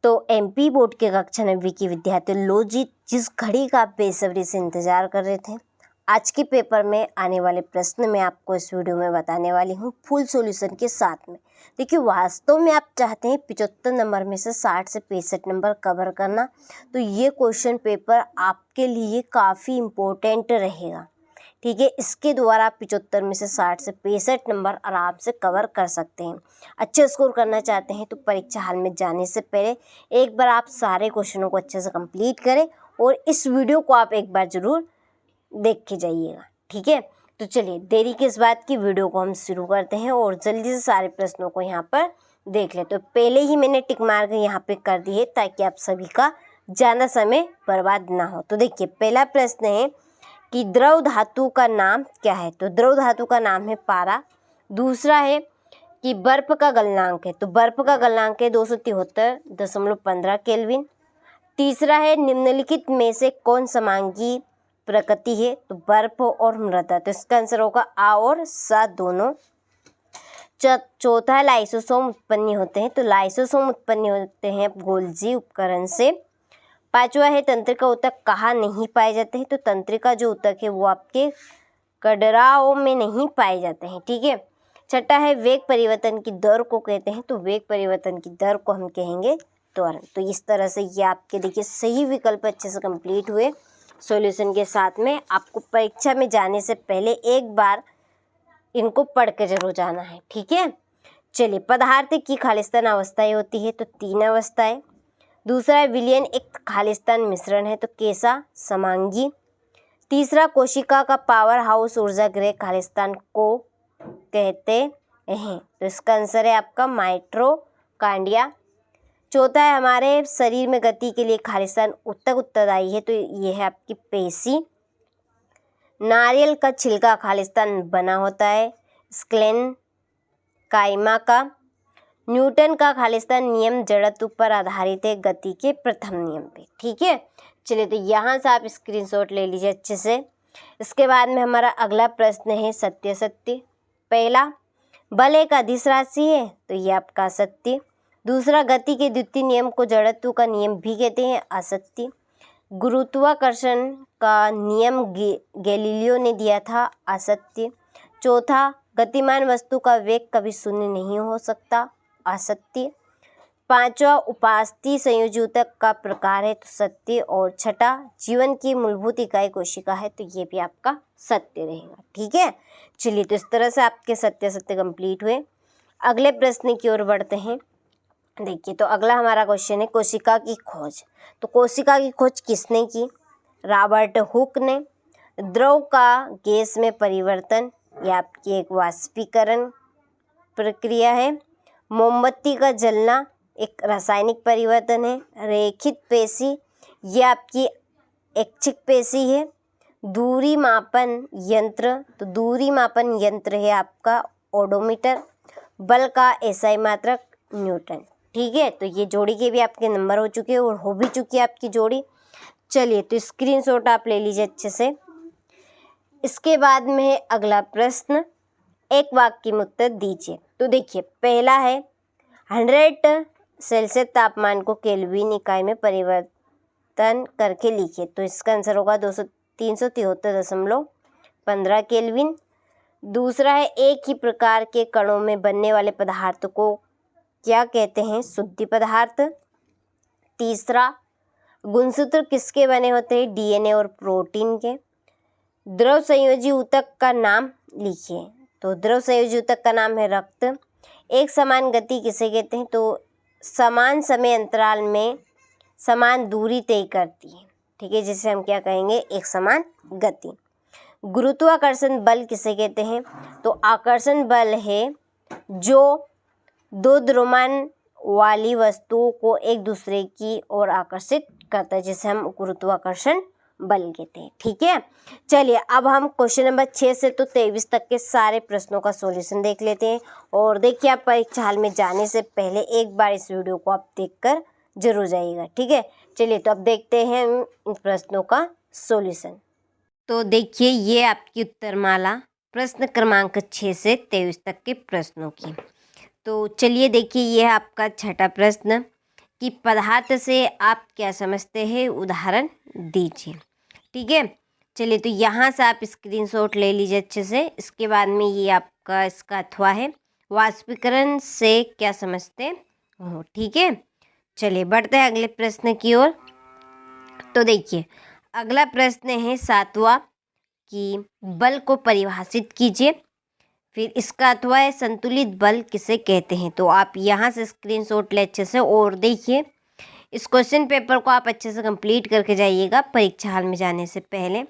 तो MP board के कक्षा 9वीं के विद्यार्थी लो जी, जिस घड़ी का आप बेसब्री से इंतजार कर रहे थे, आज के पेपर में आने वाले प्रश्न मैं आपको इस वीडियो में बताने वाली हूँ फुल सॉल्यूशन के साथ में। देखिए, वास्तव में आप चाहते हैं 75 नंबर में से 60 से 65 नंबर कवर करना, तो ये क्वेश्चन पेपर आपके लिए काफ़ी इम्पोर्टेंट रहेगा। ठीक है, इसके द्वारा आप 75 में से 60 से 65 नंबर आराम से कवर कर सकते हैं। अच्छे स्कोर करना चाहते हैं तो परीक्षा हॉल में जाने से पहले एक बार आप सारे क्वेश्चनों को अच्छे से कंप्लीट करें और इस वीडियो को आप एक बार ज़रूर देख के जाइएगा। ठीक है, तो चलिए देरी किस बात की, वीडियो को हम शुरू करते हैं और जल्दी से सारे प्रश्नों को यहाँ पर देख लें। तो पहले ही मैंने टिक मार के यहाँ पे कर दी है ताकि आप सभी का ज़्यादा समय बर्बाद ना हो। तो देखिए, पहला प्रश्न है कि द्रव धातु का नाम क्या है। तो द्रव धातु का नाम है पारा। दूसरा है कि बर्फ का गलनांक है। तो बर्फ का गलनांक है 273.15 केल्विन। तीसरा है निम्नलिखित में से कौन समांगी प्रकृति है। तो बर्फ और मृदा। तो इसका आंसर होगा आ और सा दोनों। चौथा है लाइसोसोम उत्पन्न होते हैं। तो लाइसोसोम उत्पन्न होते हैं गोल्जी उपकरण से। पांचवा है तंत्रिका ऊतक कहाँ नहीं पाए जाते हैं। तो तंत्रिका जो ऊतक है वो आपके कड़राओं में नहीं पाए जाते हैं। ठीक है। छठा है वेग परिवर्तन की दर को कहते हैं। तो वेग परिवर्तन की दर को हम कहेंगे त्वरण। तो इस तरह से ये आपके देखिए सही विकल्प अच्छे से कंप्लीट हुए सॉल्यूशन के साथ में। आपको परीक्षा में जाने से पहले एक बार इनको पढ़ के जरूर जाना है। ठीक है, चलिए पदार्थ की खालिस्तान अवस्थाएं होती है। तो 3 अवस्थाएं। दूसरा है विलयन एक खालिस्तान मिश्रण है। तो कैसा समांगी। तीसरा कोशिका का पावर हाउस ऊर्जा गृह खालिस्तान को कहते हैं। तो इसका आंसर है आपका माइटोकॉन्ड्रिया। चौथा है हमारे शरीर में गति के लिए खालिस्तान ऊतक उत्तरदायी है। तो ये है आपकी पेशी। नारियल का छिलका खालिस्तान बना होता है स्क्लेन काइमा का। न्यूटन का खालिस्तान नियम जड़त्व पर आधारित है गति के प्रथम नियम पे। ठीक है, चलिए तो यहाँ से आप स्क्रीनशॉट ले लीजिए अच्छे से। इसके बाद में हमारा अगला प्रश्न है सत्य सत्य। पहला, बल एक अदिश राशि है। तो ये आपका असत्य। दूसरा, गति के द्वितीय नियम को जड़त्व का नियम भी कहते हैं, असत्य। गुरुत्वाकर्षण का नियम गैलीलियो ने दिया था, असत्य। चौथा, गतिमान वस्तु का वेग कभी शून्य नहीं हो सकता, असत्य। पांचवा, उपास्थि संयोजी ऊतक का प्रकार है। तो सत्य। और छठा, जीवन की मूलभूत इकाई कोशिका है। तो ये भी आपका सत्य रहेगा। ठीक है, चलिए तो इस तरह से आपके सत्य सत्य कंप्लीट हुए। अगले प्रश्न की ओर बढ़ते हैं। देखिए, तो अगला हमारा क्वेश्चन है कोशिका की खोज। तो कोशिका की खोज किसने की। रॉबर्ट हुक ने। द्रव का गैस में परिवर्तन, यह आपकी एक वाष्पीकरण प्रक्रिया है। मोमबत्ती का जलना एक रासायनिक परिवर्तन है। रेखित पेशी, ये आपकी ऐच्छिक पेशी है। दूरी मापन यंत्र, तो दूरी मापन यंत्र है आपका ओडोमीटर। बल का एसआई मात्रक न्यूटन। ठीक है, तो ये जोड़ी के भी आपके नंबर हो चुके हैं और हो भी चुकी है आपकी जोड़ी। चलिए तो स्क्रीनशॉट आप ले लीजिए अच्छे से। इसके बाद में है अगला प्रश्न, एक वाक्य में उत्तर दीजिए। तो देखिए, पहला है 100 सेल्सियस तापमान को केल्विन इकाई में परिवर्तन करके लिखिए। तो इसका आंसर होगा 373.15 केल्विन। दूसरा है एक ही प्रकार के कणों में बनने वाले पदार्थ को क्या कहते हैं, शुद्ध पदार्थ। तीसरा, गुणसूत्र किसके बने होते हैं, डीएनए और प्रोटीन के। द्रव संयोजी ऊतक का नाम लिखिए। तो द्रव संयोजी ऊतक का नाम है रक्त। एक समान गति किसे कहते हैं। तो समान समय अंतराल में समान दूरी तय करती है। ठीक है, जिसे हम क्या कहेंगे, एक समान गति। गुरुत्वाकर्षण बल किसे कहते हैं। तो आकर्षण बल है जो दो द्रव्यमान वाली वस्तुओं को एक दूसरे की ओर आकर्षित करता है, जिसे हम गुरुत्वाकर्षण बल कहते हैं। ठीक है, चलिए अब हम क्वेश्चन नंबर 6 से तो 23 तक के सारे प्रश्नों का सॉल्यूशन देख लेते हैं। और देखिए, आप परीक्षा हॉल में जाने से पहले एक बार इस वीडियो को आप देखकर जरूर जाइएगा। ठीक है, चलिए तो अब देखते हैं इन प्रश्नों का सॉल्यूशन। तो देखिए, ये आपकी उत्तरमाला प्रश्न क्रमांक 6 से 23 तक के प्रश्नों की। तो चलिए देखिए, ये है आपका छठा प्रश्न कि पदार्थ से आप क्या समझते हैं, उदाहरण दीजिए। ठीक है, चलिए तो यहाँ से आप स्क्रीनशॉट ले लीजिए अच्छे से। इसके बाद में ये आपका इसका अथवा है, वाष्पीकरण से क्या समझते हो। ठीक है, चलिए बढ़ते हैं अगले प्रश्न की ओर। तो देखिए अगला प्रश्न है 7वां कि बल को परिभाषित कीजिए। फिर इसका अथवा है संतुलित बल किसे कहते हैं। तो आप यहाँ से स्क्रीनशॉट ले अच्छे से और देखिए इस क्वेश्चन पेपर को आप अच्छे से कंप्लीट करके जाइएगा परीक्षा हाल में जाने से पहले।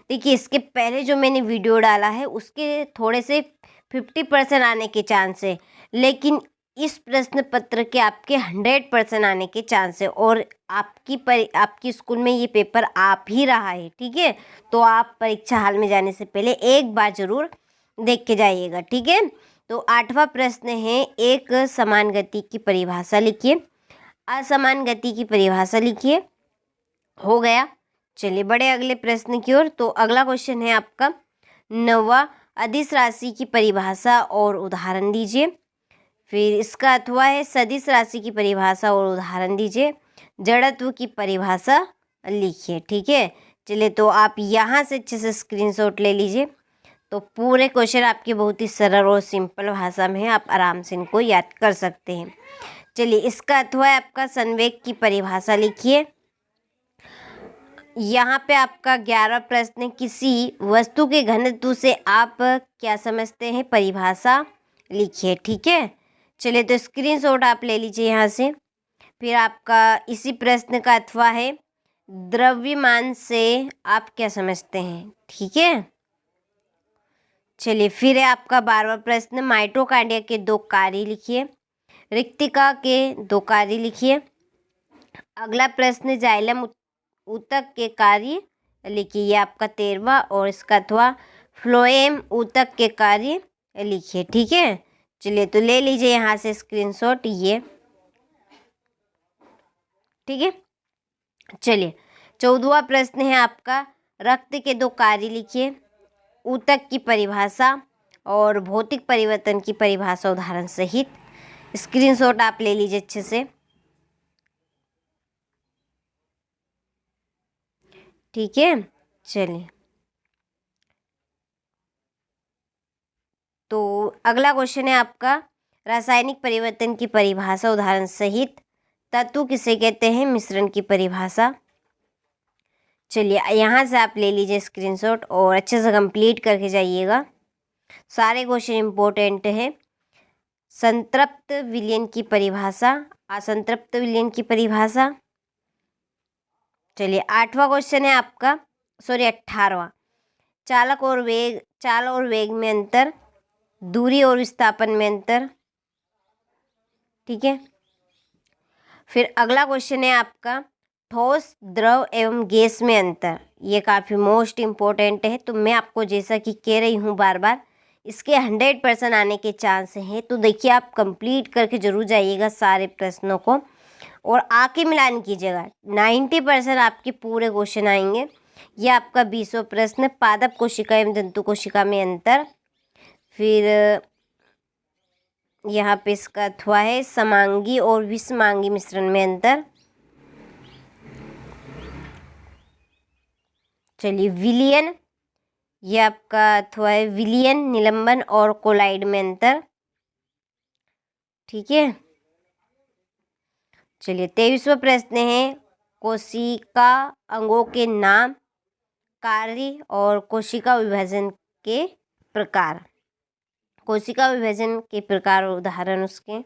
देखिए इसके पहले जो मैंने वीडियो डाला है उसके थोड़े से 50% आने के चांस है, लेकिन इस प्रश्न पत्र के आपके 100% आने के चांस है। और आपकी स्कूल में ये पेपर आप ही रहा है। ठीक है, तो आप परीक्षा हाल में जाने से पहले एक बार ज़रूर देख के जाइएगा। ठीक है, तो 8वां प्रश्न है एक समान गति की परिभाषा लिखिए। असमान गति की परिभाषा लिखिए। हो गया, चलिए बड़े अगले प्रश्न की ओर। तो अगला क्वेश्चन है आपका 9वां अदिश राशि की परिभाषा और उदाहरण दीजिए। फिर इसका अथवा है सदिश राशि की परिभाषा और उदाहरण दीजिए। जड़त्व की परिभाषा लिखिए। ठीक है, चलिए तो आप यहाँ से अच्छे से स्क्रीनशॉट ले लीजिए। तो पूरे क्वेश्चन आपके बहुत ही सरल और सिंपल भाषा में है, आप आराम से इनको याद कर सकते हैं। चलिए इसका अथवा है आपका संवेग की परिभाषा लिखिए। यहाँ पे आपका 11वां प्रश्न, किसी वस्तु के घनत्व से आप क्या समझते हैं, परिभाषा लिखिए। ठीक है, चलिए तो स्क्रीनशॉट आप ले लीजिए यहाँ से। फिर आपका इसी प्रश्न का अथवा है द्रव्यमान से आप क्या समझते हैं। ठीक है, चलिए फिर है आपका 12वां प्रश्न, माइटोकॉन्ड्रिया के 2 कार्य लिखिए। रिक्तिका के 2 कार्य लिखिए। अगला प्रश्न जाइलम ऊतक के कार्य लिखिए, ये आपका 13वां। और इसका अथवा फ्लोएम ऊतक के कार्य लिखिए। ठीक है, चलिए तो ले लीजिए यहाँ से स्क्रीनशॉट ये। ठीक है, चलिए 14वां प्रश्न है आपका रक्त के 2 कार्य लिखिए। ऊतक की परिभाषा और भौतिक परिवर्तन की परिभाषा उदाहरण सहित। स्क्रीनशॉट आप ले लीजिए अच्छे से। ठीक है, चलिए तो अगला क्वेश्चन है आपका रासायनिक परिवर्तन की परिभाषा उदाहरण सहित। तत्व किसे कहते हैं, मिश्रण की परिभाषा। चलिए यहाँ से आप ले लीजिए स्क्रीनशॉट और अच्छे से कंप्लीट करके जाइएगा। सारे क्वेश्चन इम्पोर्टेंट है। संतृप्त विलयन की परिभाषा, असंतृप्त विलयन की परिभाषा। चलिए 8वां क्वेश्चन है आपका 18वां, चाल और वेग में अंतर, दूरी और विस्थापन में अंतर। ठीक है, फिर अगला क्वेश्चन है आपका ठोस, द्रव एवं गैस में अंतर। ये काफ़ी मोस्ट इम्पोर्टेंट है, तो मैं आपको जैसा कि कह रही हूँ बार बार, इसके 100% आने के चांस हैं। तो देखिए आप कंप्लीट करके जरूर जाइएगा सारे प्रश्नों को और आके मिलान कीजिएगा। 90% आपके पूरे क्वेश्चन आएंगे। ये आपका 20वां प्रश्न, पादप कोशिका एवं जंतु कोशिका में अंतर। फिर यहाँ पे इसका अथवा है समांगी और विषमांगी मिश्रण में अंतर। चलिए विलियन, ये आपका अथवा है विलियन, निलंबन और कोलाइड में अंतर। ठीक है, चलिए 23वां प्रश्न है कोशिका अंगों के नाम, कार्य और कोशिका विभाजन के प्रकार। कोशिका विभाजन के प्रकार और उदाहरण उसके।